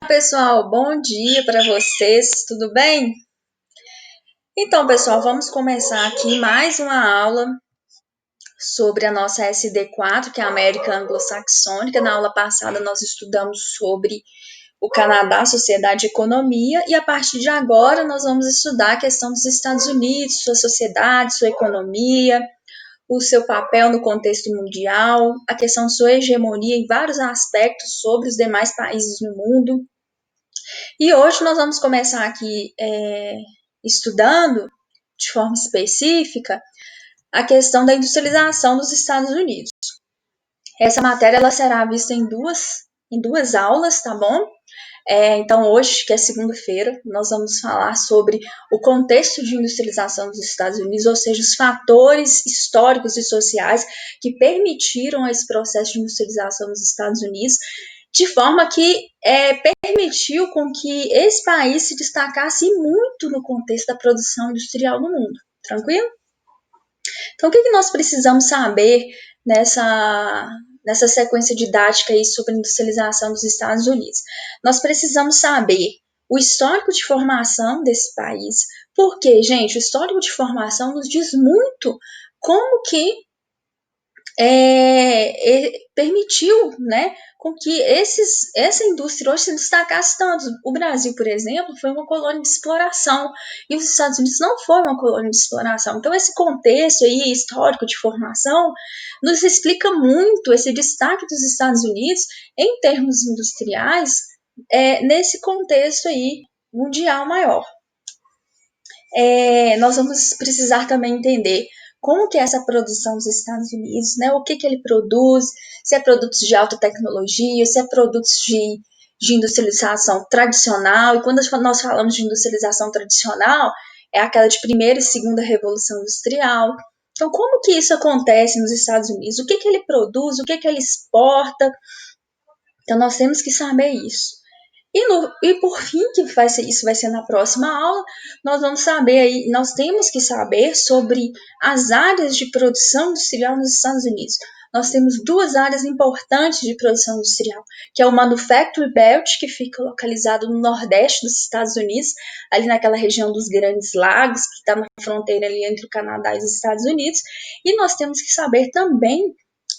Pessoal, bom dia para vocês, tudo bem? Então, pessoal, vamos começar aqui mais uma aula sobre a nossa SD4, que é a América Anglo-Saxônica. Na aula passada nós estudamos sobre o Canadá, Sociedade e Economia, e a partir de agora nós vamos estudar a questão dos Estados Unidos, sua sociedade, sua economia, o seu papel no contexto mundial, a questão de sua hegemonia em vários aspectos sobre os demais países no mundo. E hoje nós vamos começar aqui estudando de forma específica a questão da industrialização dos Estados Unidos. Essa matéria ela será vista em duas aulas, tá bom? Então hoje, que é segunda-feira, nós vamos falar sobre o contexto de industrialização dos Estados Unidos, ou seja, os fatores históricos e sociais que permitiram esse processo de industrialização dos Estados Unidos, de forma que permitiu com que esse país se destacasse muito no contexto da produção industrial no mundo. Tranquilo? Então, o que nós precisamos saber nessa sequência didática aí sobre a industrialização dos Estados Unidos? Nós precisamos saber o histórico de formação desse país, porque, gente, o histórico de formação nos diz muito como que permitiu, né, com que essa indústria hoje se destacasse tanto. O Brasil, por exemplo, foi uma colônia de exploração e os Estados Unidos não foi uma colônia de exploração. Então, esse contexto aí histórico de formação nos explica muito esse destaque dos Estados Unidos em termos industriais nesse contexto aí mundial maior. Nós vamos precisar também entender como que é essa produção dos Estados Unidos, né? O que ele produz, se é produtos de alta tecnologia, se é produtos de industrialização tradicional. E quando nós falamos de industrialização tradicional, é aquela de primeira e segunda revolução industrial. Então, como que isso acontece nos Estados Unidos? O que ele produz, o que ele exporta? Então, nós temos que saber isso. E por fim, isso vai ser na próxima aula, nós vamos saber aí, nós temos que saber sobre as áreas de produção industrial nos Estados Unidos. Nós temos duas áreas importantes de produção industrial, que é o Manufacturing Belt, que fica localizado no nordeste dos Estados Unidos, ali naquela região dos Grandes Lagos, que está na fronteira ali entre o Canadá e os Estados Unidos. E nós temos que saber também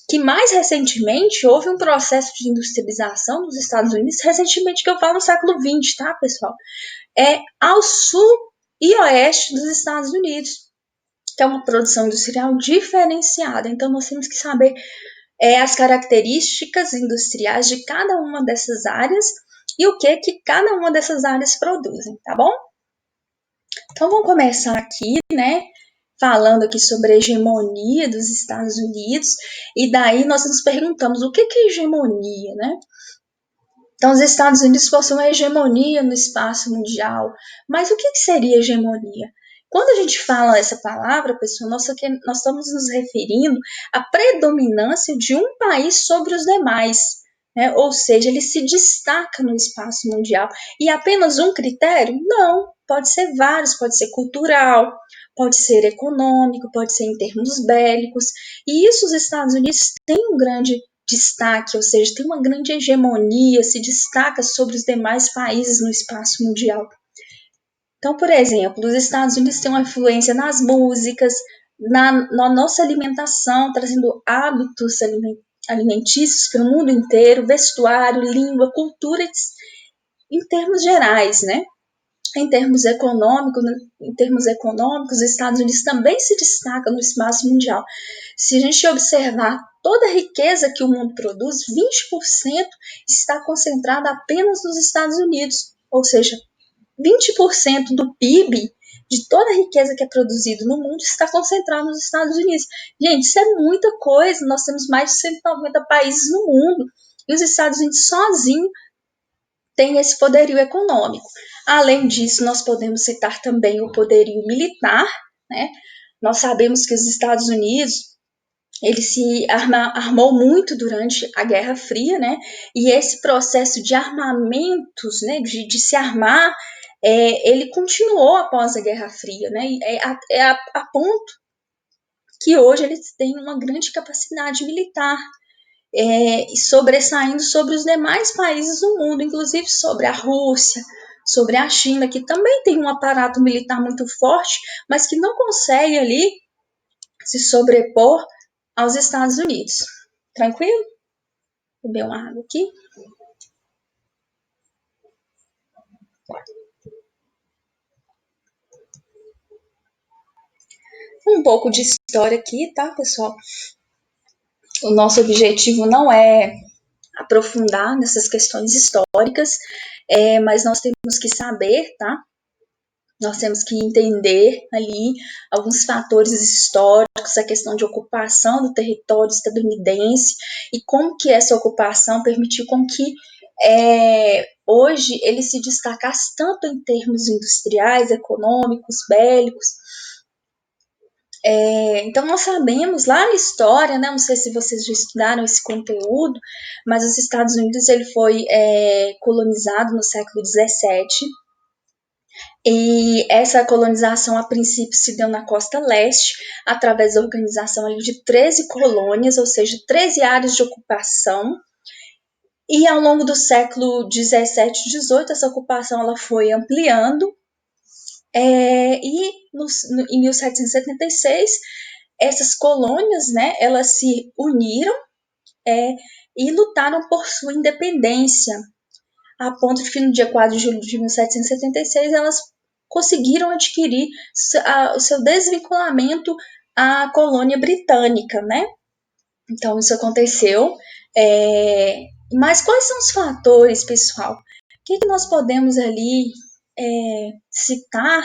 que mais recentemente houve um processo de industrialização dos Estados Unidos, recentemente que eu falo no século XX, tá, pessoal? Ao sul e oeste dos Estados Unidos, que é uma produção industrial diferenciada. Então, nós temos que saber as características industriais de cada uma dessas áreas e o que cada uma dessas áreas produzem, tá bom? Então, vamos começar aqui, né? Falando aqui sobre a hegemonia dos Estados Unidos, e daí nós nos perguntamos o que é hegemonia, né? Então, os Estados Unidos possuem uma hegemonia no espaço mundial, mas o que seria hegemonia? Quando a gente fala essa palavra, pessoal, nós estamos nos referindo à predominância de um país sobre os demais, né? Ou seja, ele se destaca no espaço mundial. E apenas um critério? Não, pode ser vários, pode ser cultural, pode ser econômico, pode ser em termos bélicos. E isso os Estados Unidos têm um grande destaque, ou seja, tem uma grande hegemonia, se destaca sobre os demais países no espaço mundial. Então, por exemplo, os Estados Unidos têm uma influência nas músicas, na nossa alimentação, trazendo hábitos alimentícios para o mundo inteiro, vestuário, língua, cultura, em termos gerais, né? Em termos econômicos, os Estados Unidos também se destacam no espaço mundial. Se a gente observar toda a riqueza que o mundo produz, 20% está concentrada apenas nos Estados Unidos, ou seja, 20% do PIB de toda a riqueza que é produzida no mundo está concentrada nos Estados Unidos. Gente, isso é muita coisa, nós temos mais de 190 países no mundo, e os Estados Unidos sozinhos tem esse poderio econômico. Além disso, nós podemos citar também o poderio militar, né? Nós sabemos que os Estados Unidos ele se armou muito durante a Guerra Fria, né? E esse processo de armamentos, né? De se armar, ele continuou após a Guerra Fria, né? A ponto que hoje eles têm uma grande capacidade militar. e sobressaindo sobre os demais países do mundo, inclusive sobre a Rússia, sobre a China, que também tem um aparato militar muito forte, mas que não consegue ali se sobrepor aos Estados Unidos. Tranquilo? Vou beber uma água aqui. Um pouco de história aqui, tá, pessoal? O nosso objetivo não é aprofundar nessas questões históricas, mas nós temos que saber, tá? Nós temos que entender ali alguns fatores históricos, a questão de ocupação do território estadunidense e como que essa ocupação permitiu com que hoje ele se destacasse tanto em termos industriais, econômicos, bélicos. Então nós sabemos lá na história, né, não sei se vocês já estudaram esse conteúdo, mas os Estados Unidos ele foi colonizado no século XVII, e essa colonização, a princípio, se deu na costa leste, através da organização ali de 13 colônias, ou seja, 13 áreas de ocupação. E ao longo do século 17 e 18, essa ocupação ela foi ampliando. Em 1776, essas colônias, né, elas se uniram e lutaram por sua independência, a ponto de que no dia 4 de julho de 1776 elas conseguiram adquirir o seu desvinculamento à colônia britânica, né? Então isso aconteceu. Mas quais são os fatores, pessoal? O que nós podemos ali citar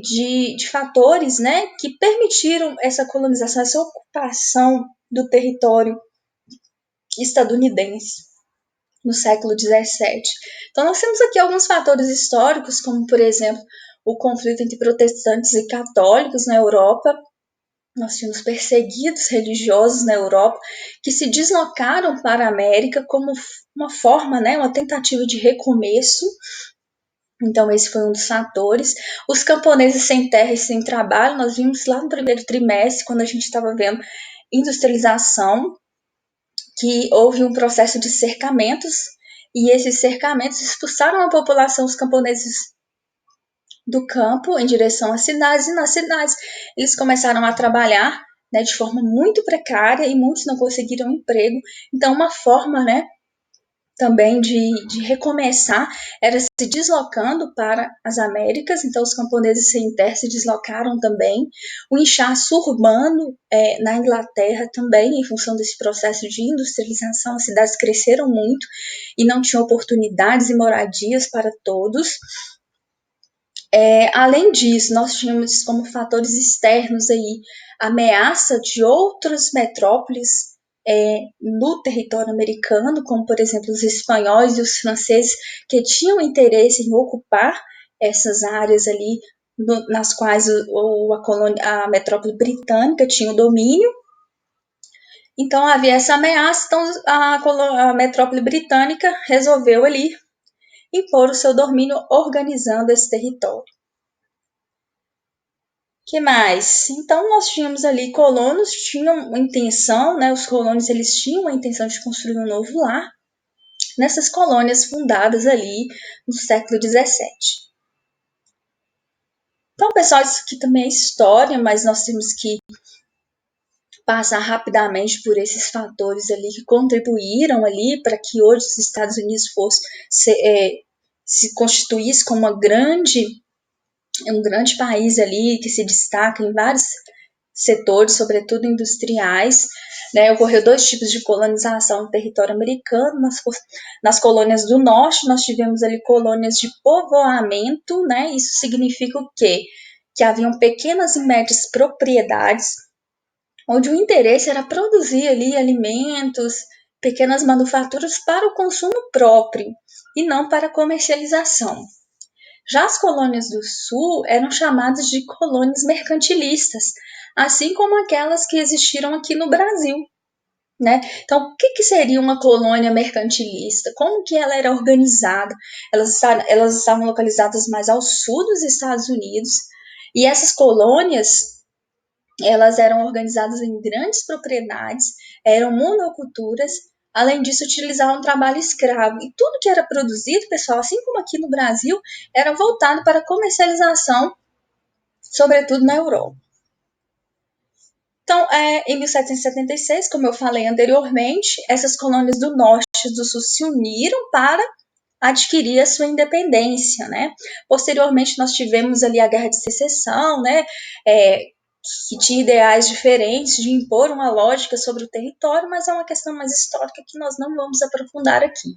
de fatores, né, que permitiram essa colonização, essa ocupação do território estadunidense no século XVII. Então, nós temos aqui alguns fatores históricos, como, por exemplo, o conflito entre protestantes e católicos na Europa. Nós tínhamos perseguidos religiosos na Europa que se deslocaram para a América como uma forma, né, uma tentativa de recomeço. Então, esse foi um dos fatores. Os camponeses sem terra e sem trabalho, nós vimos lá no primeiro trimestre, quando a gente estava vendo industrialização, que houve um processo de cercamentos, e esses cercamentos expulsaram a população, os camponeses, do campo em direção às cidades, e nas cidades eles começaram a trabalhar, né, de forma muito precária, e muitos não conseguiram emprego. Então, uma forma, né, também de recomeçar era se deslocando para as Américas. Então os camponeses sem terra se deslocaram também. O inchaço urbano na Inglaterra também, em função desse processo de industrialização, as cidades cresceram muito e não tinham oportunidades e moradias para todos. Além disso, nós tínhamos como fatores externos aí a ameaça de outras metrópoles no território americano, como por exemplo os espanhóis e os franceses, que tinham interesse em ocupar essas áreas ali nas quais a metrópole britânica tinha o domínio. Então havia essa ameaça, então a metrópole britânica resolveu ali impor o seu domínio organizando esse território. Que mais? Então nós tínhamos ali colonos, tinham uma intenção, né? Os colonos eles tinham a intenção de construir um novo lar nessas colônias fundadas ali no século XVII. Então, pessoal, isso aqui também é história, mas nós temos que passar rapidamente por esses fatores ali que contribuíram ali para que hoje os Estados Unidos se constituísse como um grande país ali que se destaca em vários setores, sobretudo industriais. Né? Ocorreu 2 tipos de colonização no território americano. Nas colônias do norte, nós tivemos ali colônias de povoamento, né? Isso significa o quê? Que haviam pequenas e médias propriedades, onde o interesse era produzir ali alimentos, pequenas manufaturas para o consumo próprio e não para comercialização. Já as colônias do sul eram chamadas de colônias mercantilistas, assim como aquelas que existiram aqui no Brasil. Né? Então, o que seria uma colônia mercantilista? Como que ela era organizada? Elas estavam localizadas mais ao sul dos Estados Unidos, e essas colônias Elas eram organizadas em grandes propriedades, eram monoculturas, além disso utilizavam trabalho escravo. E tudo que era produzido, pessoal, assim como aqui no Brasil, era voltado para comercialização, sobretudo na Europa. Então, em 1776, como eu falei anteriormente, essas colônias do norte e do sul se uniram para adquirir a sua independência, né? Posteriormente, nós tivemos ali a Guerra de Secessão, né? Que tinha ideais diferentes de impor uma lógica sobre o território, mas é uma questão mais histórica que nós não vamos aprofundar aqui.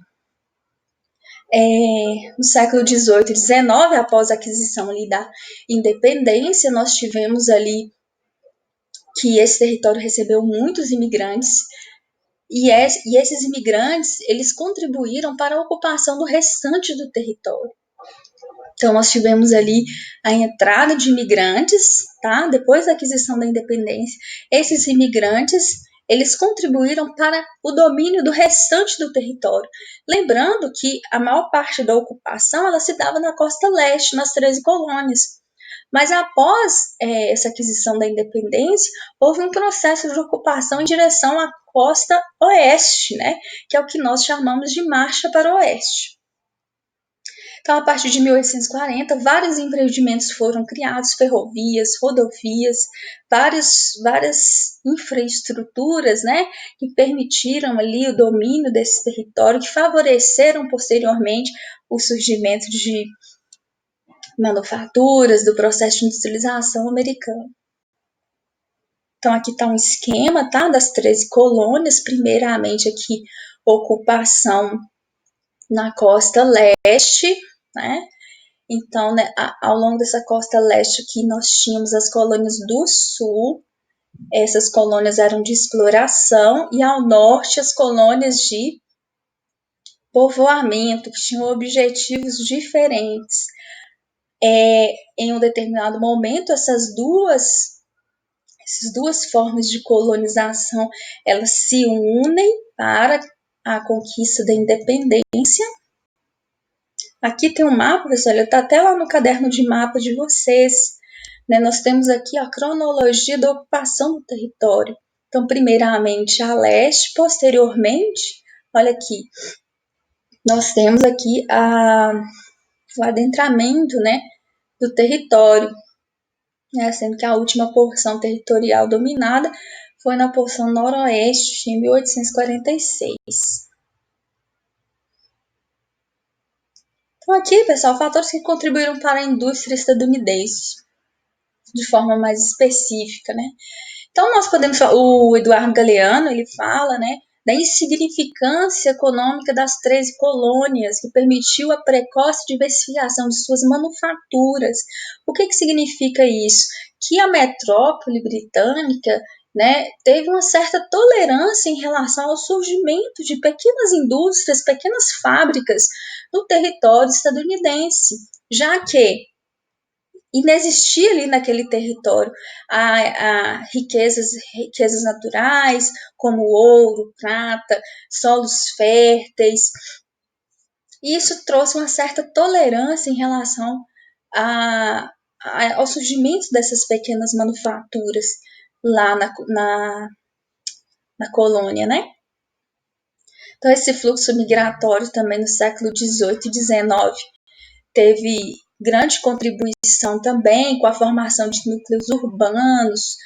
No século XVIII e XIX, após a aquisição ali da independência, nós tivemos ali que esse território recebeu muitos imigrantes, e esses imigrantes, eles contribuíram para a ocupação do restante do território. Então, nós tivemos ali a entrada de imigrantes, tá? Depois da aquisição da independência, esses imigrantes, eles contribuíram para o domínio do restante do território. Lembrando que a maior parte da ocupação, ela se dava na costa leste, nas 13 colônias. Mas após essa aquisição da independência, houve um processo de ocupação em direção à costa oeste, né? Que é o que nós chamamos de marcha para o oeste. Então, a partir de 1840, vários empreendimentos foram criados, ferrovias, rodovias, várias infraestruturas, né, que permitiram ali o domínio desse território, que favoreceram posteriormente o surgimento de manufaturas, do processo de industrialização americano. Então, aqui está um esquema, tá, das 13 colônias. Primeiramente, aqui, ocupação na costa leste, né? Então, né, ao longo dessa costa leste aqui, nós tínhamos as colônias do sul. Essas colônias eram de exploração, e ao norte as colônias de povoamento, que tinham objetivos diferentes. Em um determinado momento, essas duas formas de colonização, elas se unem para a conquista da independência. Aqui tem um mapa, pessoal, está até lá no caderno de mapa de vocês. Né? Nós temos aqui a cronologia da ocupação do território. Então, primeiramente a leste, posteriormente, olha aqui, nós temos aqui o adentramento, né, do território, né, sendo que a última porção territorial dominada foi na porção noroeste, em 1846. Então, aqui, pessoal, fatores que contribuíram para a indústria estadunidense, de forma mais específica, né? Então, nós podemos falar, o Eduardo Galeano, ele fala, né, da insignificância econômica das 13 colônias, que permitiu a precoce diversificação de suas manufaturas. O que significa isso? Que a metrópole britânica, né, teve uma certa tolerância em relação ao surgimento de pequenas indústrias, pequenas fábricas no território estadunidense, já que inexistia ali naquele território a riquezas naturais, como ouro, prata, solos férteis. E isso trouxe uma certa tolerância em relação ao surgimento dessas pequenas manufaturas lá na colônia, né? Então, esse fluxo migratório também no século XVIII e XIX teve grande contribuição também com a formação de núcleos urbanos,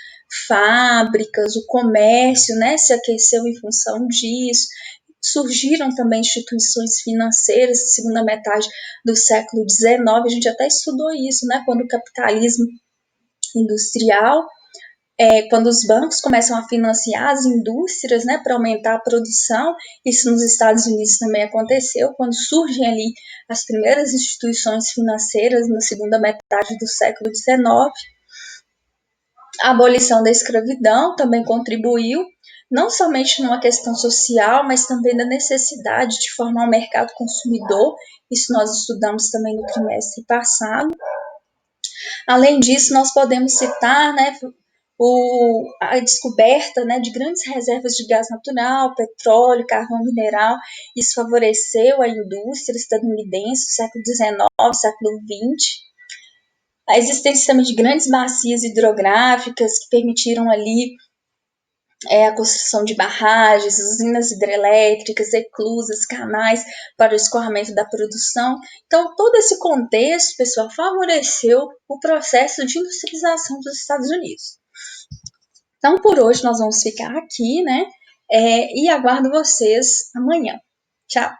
fábricas, o comércio, né, se aqueceu em função disso. Surgiram também instituições financeiras na segunda metade do século XIX, a gente até estudou isso, né, quando o capitalismo industrial, quando os bancos começam a financiar as indústrias, né, para aumentar a produção. Isso nos Estados Unidos também aconteceu, quando surgem ali as primeiras instituições financeiras na segunda metade do século XIX. A abolição da escravidão também contribuiu, não somente numa questão social, mas também na necessidade de formar um mercado consumidor. Isso nós estudamos também no trimestre passado. Além disso, nós podemos citar, né, a descoberta, né, de grandes reservas de gás natural, petróleo, carvão mineral. Isso favoreceu a indústria estadunidense no século XIX, século XX. a existência também de grandes bacias hidrográficas que permitiram ali a construção de barragens, usinas hidrelétricas, eclusas, canais para o escoamento da produção. Então, todo esse contexto, pessoal, favoreceu o processo de industrialização dos Estados Unidos. Então, por hoje, nós vamos ficar aqui, né? E aguardo vocês amanhã. Tchau!